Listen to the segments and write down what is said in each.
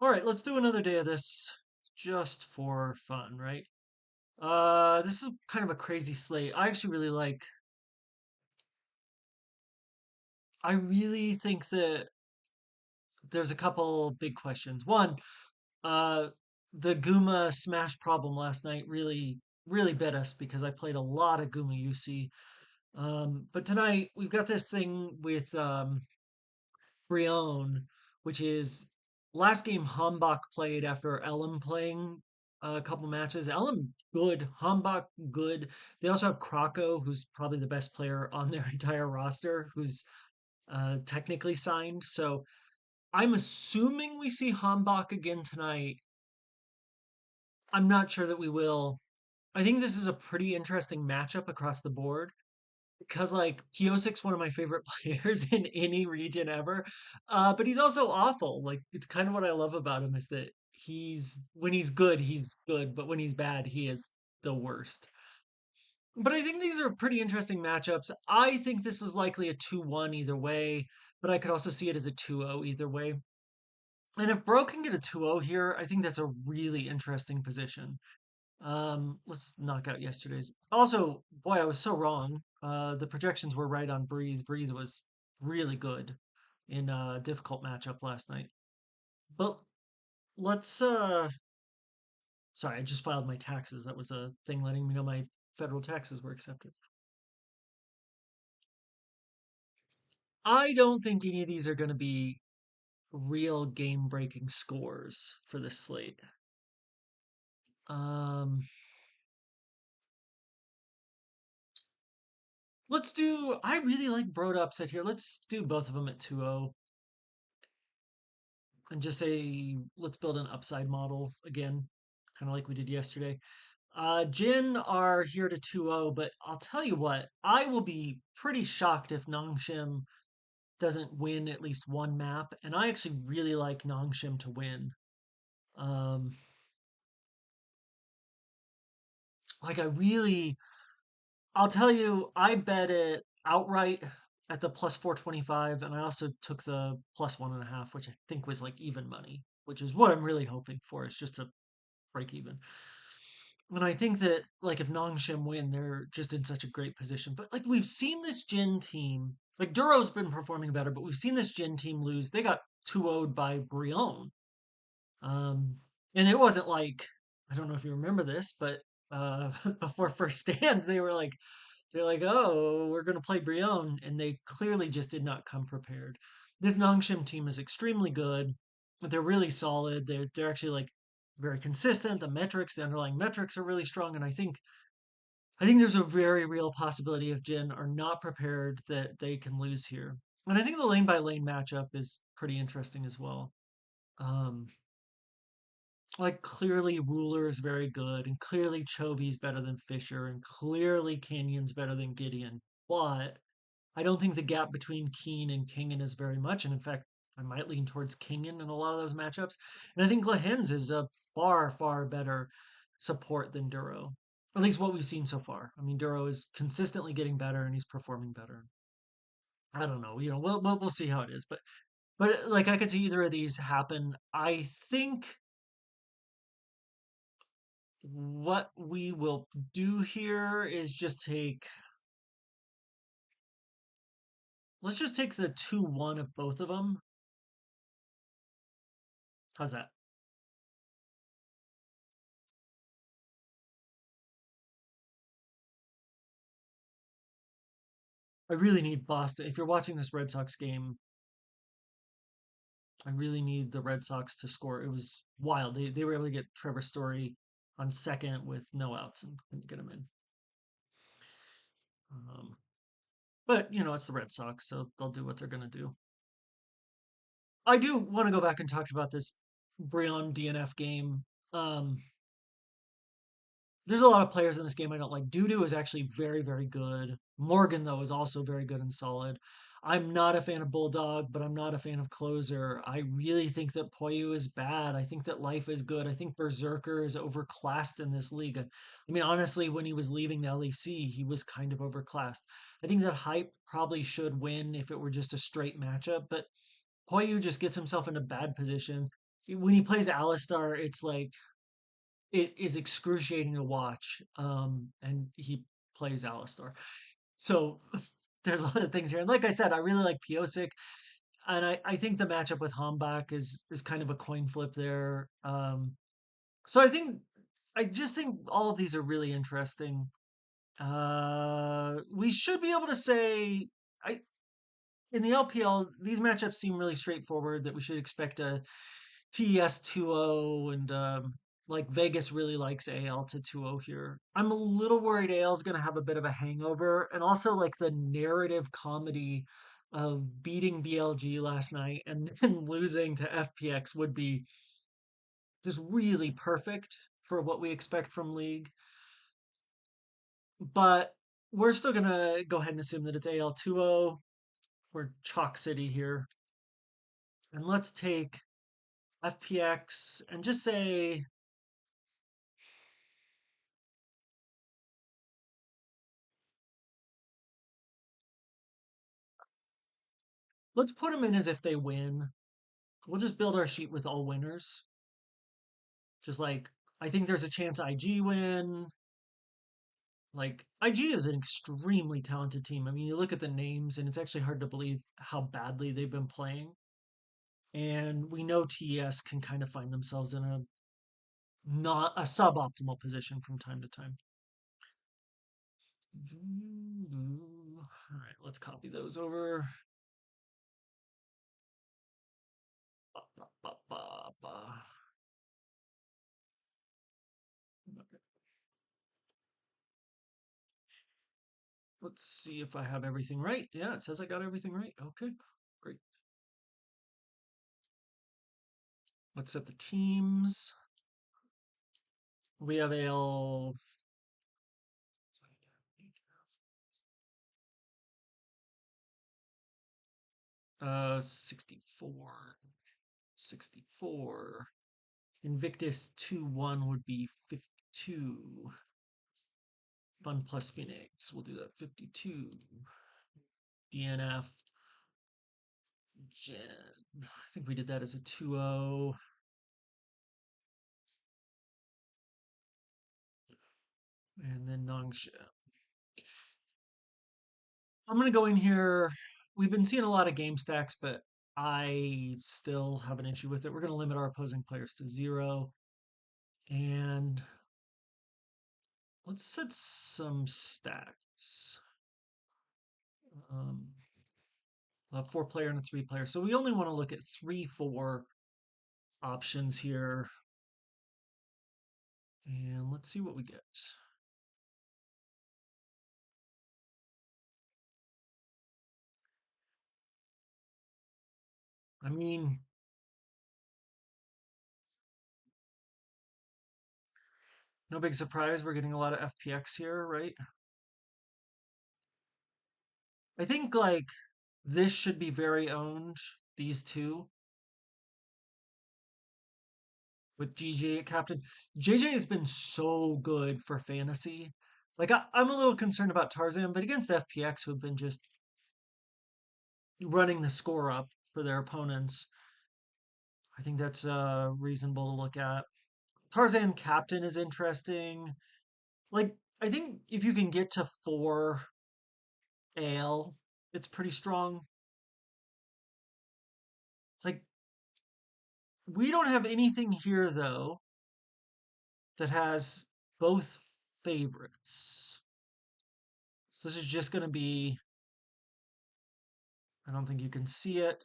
All right, let's do another day of this just for fun, right? This is kind of a crazy slate. I really think that there's a couple big questions. One, uh, the Guma Smash problem last night really bit us because I played a lot of Guma UC. But tonight we've got this thing with Brion, which is last game Hambach played after Elam playing a couple matches. Elam good, Hambach good. They also have Krakow, who's probably the best player on their entire roster, who's technically signed. So I'm assuming we see Hambach again tonight. I'm not sure that we will. I think this is a pretty interesting matchup across the board because like Kiosik's one of my favorite players in any region ever. But he's also awful. Like it's kind of what I love about him is that he's when he's good, but when he's bad, he is the worst. But I think these are pretty interesting matchups. I think this is likely a 2-1 either way, but I could also see it as a 2-0 either way. And if Bro can get a 2-0 here, I think that's a really interesting position. Let's knock out yesterday's. Also, boy, I was so wrong. The projections were right on Breathe. Breathe was really good in a difficult matchup last night. But let's sorry, I just filed my taxes. That was a thing letting me know my federal taxes were accepted. I don't think any of these are going to be real game-breaking scores for this slate. Um, let's do. I really like Broad upset here. Let's do both of them at 2-0 and just say let's build an upside model again, kind of like we did yesterday. Jin are here to 2-0, but I'll tell you what, I will be pretty shocked if Nongshim doesn't win at least one map, and I actually really like Nongshim to win. Um, like I really, I'll tell you, I bet it outright at the plus 425, and I also took the plus 1.5, which I think was like even money, which is what I'm really hoping for. It's just to break even. And I think that like if Nongshim win, they're just in such a great position. But like we've seen this Jin team, like Duro's been performing better, but we've seen this Jin team lose. They got 2-0'd by Brion. Um, and it wasn't like I don't know if you remember this, but before first stand, they're like, oh, we're gonna play Brion, and they clearly just did not come prepared. This Nongshim team is extremely good. They're really solid. They're actually like very consistent. The metrics, the underlying metrics are really strong, and I think there's a very real possibility if Jin are not prepared that they can lose here. And I think the lane by lane matchup is pretty interesting as well. Um, like clearly Ruler is very good, and clearly Chovy's better than Fisher, and clearly Canyon's better than Gideon. But I don't think the gap between Keen and Kingen is very much. And in fact, I might lean towards Kingen in a lot of those matchups. And I think Lahens is a far better support than Duro. At least what we've seen so far. I mean, Duro is consistently getting better and he's performing better. I don't know. We'll see how it is. But like I could see either of these happen. I think what we will do here is let's just take the 2-1 of both of them. How's that? I really need Boston. If you're watching this Red Sox game, I really need the Red Sox to score. It was wild. They were able to get Trevor Story on second with no outs and couldn't get him in. Um, but it's the Red Sox, so they'll do what they're gonna do. I do want to go back and talk about this Brion DNF game. Um, there's a lot of players in this game I don't like. Dudu is actually very good. Morgan, though, is also very good and solid. I'm not a fan of Bulldog, but I'm not a fan of Closer. I really think that Poyu is bad. I think that Life is good. I think Berserker is overclassed in this league. I mean, honestly, when he was leaving the LEC, he was kind of overclassed. I think that Hype probably should win if it were just a straight matchup, but Poyu just gets himself into bad position. when he plays Alistar, it's like it is excruciating to watch. And he plays Alistar. So there's a lot of things here. And like I said, I really like Piosik. And I think the matchup with Hombach is kind of a coin flip there. So I just think all of these are really interesting. We should be able to say I in the LPL these matchups seem really straightforward that we should expect a TES 2-0 and like Vegas really likes AL to 2-0 here. I'm a little worried AL is going to have a bit of a hangover and also like the narrative comedy of beating BLG last night and then losing to FPX would be just really perfect for what we expect from League. But we're still going to go ahead and assume that it's AL 2-0. We're Chalk City here. And let's take FPX and just say let's put them in as if they win. We'll just build our sheet with all winners. Just like I think there's a chance IG win. Like IG is an extremely talented team. I mean, you look at the names and it's actually hard to believe how badly they've been playing. And we know TES can kind of find themselves in a not a suboptimal position from time to time. All right, let's copy those over. Ba, ba, ba, ba, ba. Let's see if I have everything right. Yeah, it says I got everything right. Okay, great. Let's set the teams. We have a 64. 64. Invictus 2-1 would be 52. Fun plus Phoenix. We'll do that 52. DNF. Gen. I think we did that as a 2-0. And then Nangsha. I'm going to go in here. We've been seeing a lot of game stacks, but I still have an issue with it. We're going to limit our opposing players to 0. And let's set some stacks. Um, a 4-player and a 3-player. So we only want to look at 3-4 options here. And let's see what we get. I mean, no big surprise. We're getting a lot of FPX here, right? I think like this should be very owned, these two, with GJ at captain. JJ has been so good for fantasy. Like I'm a little concerned about Tarzan, but against FPX who've been just running the score up for their opponents, I think that's reasonable to look at. Tarzan captain is interesting. Like I think if you can get to 4 AL, it's pretty strong. Like we don't have anything here though that has both favorites. So this is just going to be, I don't think you can see it,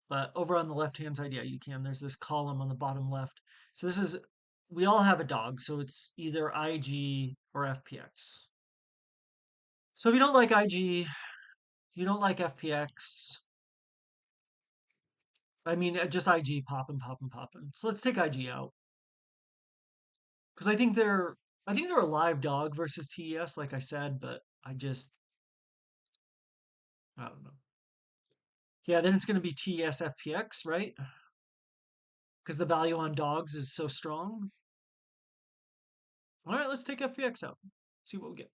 but over on the left hand side, yeah, you can. There's this column on the bottom left. So this is, we all have a dog, so it's either IG or FPX. So if you don't like IG, you don't like FPX, I mean, just IG popping, popping, popping. So let's take IG out because I think they're a live dog versus TES, like I said, but I don't know. Yeah, then it's going to be TES FPX, right? Because the value on dogs is so strong. All right, let's take FPX out. See what we get.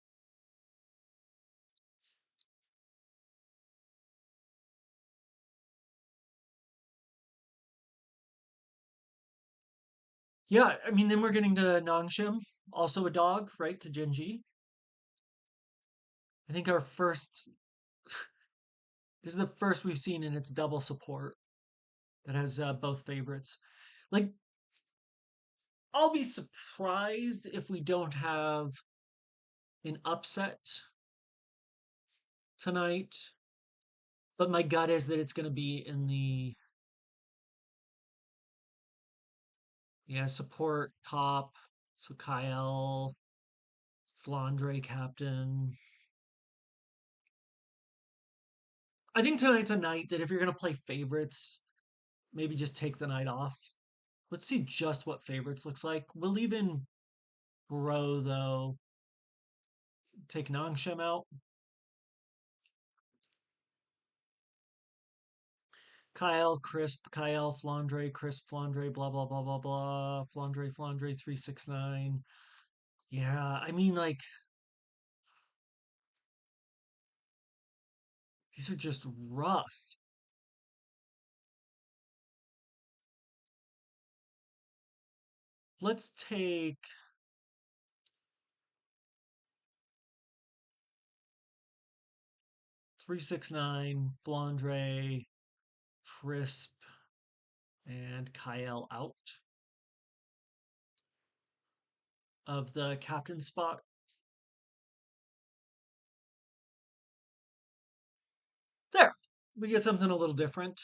Yeah, I mean, then we're getting to Nongshim, also a dog, right, to Genji. I think our first, this is the first we've seen in its double support that has both favorites. Like, I'll be surprised if we don't have an upset tonight, but my gut is that it's going to be in the, yeah, support top. So Kyle, Flandre captain. I think tonight's a night that if you're going to play favorites, maybe just take the night off. Let's see just what favorites looks like. We'll even Bro though. Take Nongshim out. Kyle, Crisp, Kyle, Flandre, Crisp, Flandre, blah blah blah blah blah. Flandre, 369. Yeah, I mean like these are just rough. Let's take 369, Flandre, Crisp, and Kyle out of the captain spot. There. We get something a little different.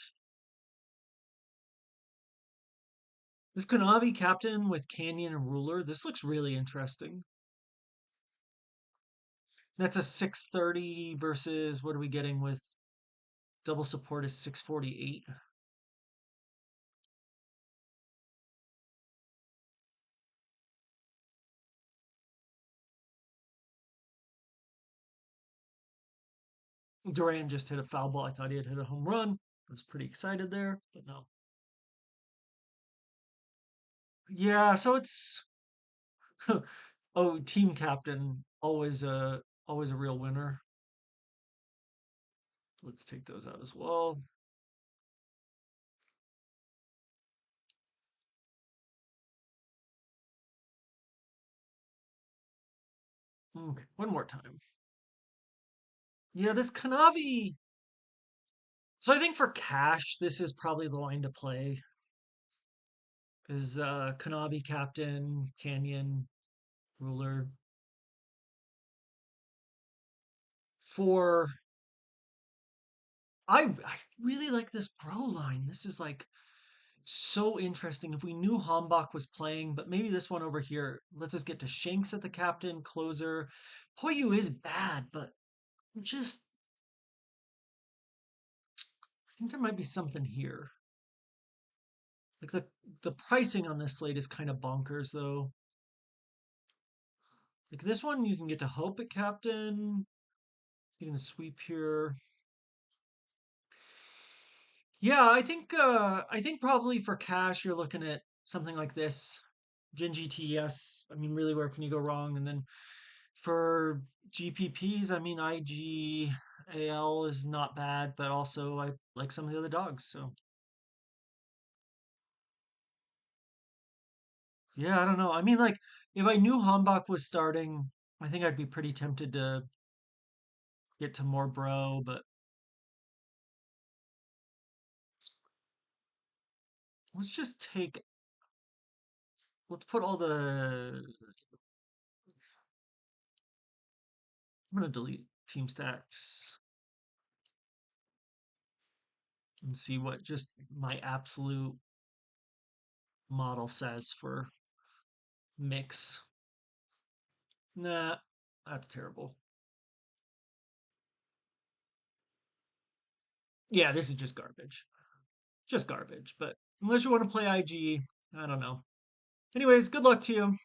This Kanavi captain with Canyon and Ruler, this looks really interesting. That's a 630 versus what are we getting with double support is 648. Duran just hit a foul ball. I thought he had hit a home run. I was pretty excited there, but no. Yeah, so it's oh, team captain, always a real winner. Let's take those out as well. Okay, one more time. Yeah, this Kanavi. So I think for cash, this is probably the line to play. Is Kanavi captain, Canyon, Ruler. For I really like this bro line. This is like so interesting. If we knew Hambach was playing, but maybe this one over here. Let's just get to Shanks at the captain, closer. Poyu is bad, but just I think there might be something here. Like the pricing on this slate is kind of bonkers though. Like this one you can get to Hope at captain, getting the sweep here. Yeah, I think probably for cash you're looking at something like this. Gen GTS. I mean, really, where can you go wrong? And then for GPPs, I mean, IGAL is not bad, but also I like some of the other dogs. So yeah, I don't know. I mean, like if I knew Hambach was starting, I think I'd be pretty tempted to get to more bro, but let's just take let's put all the I'm gonna delete team stacks and see what just my absolute model says for mix. Nah, that's terrible. Yeah, this is just garbage. But unless you want to play IG, I don't know. Anyways, good luck to you.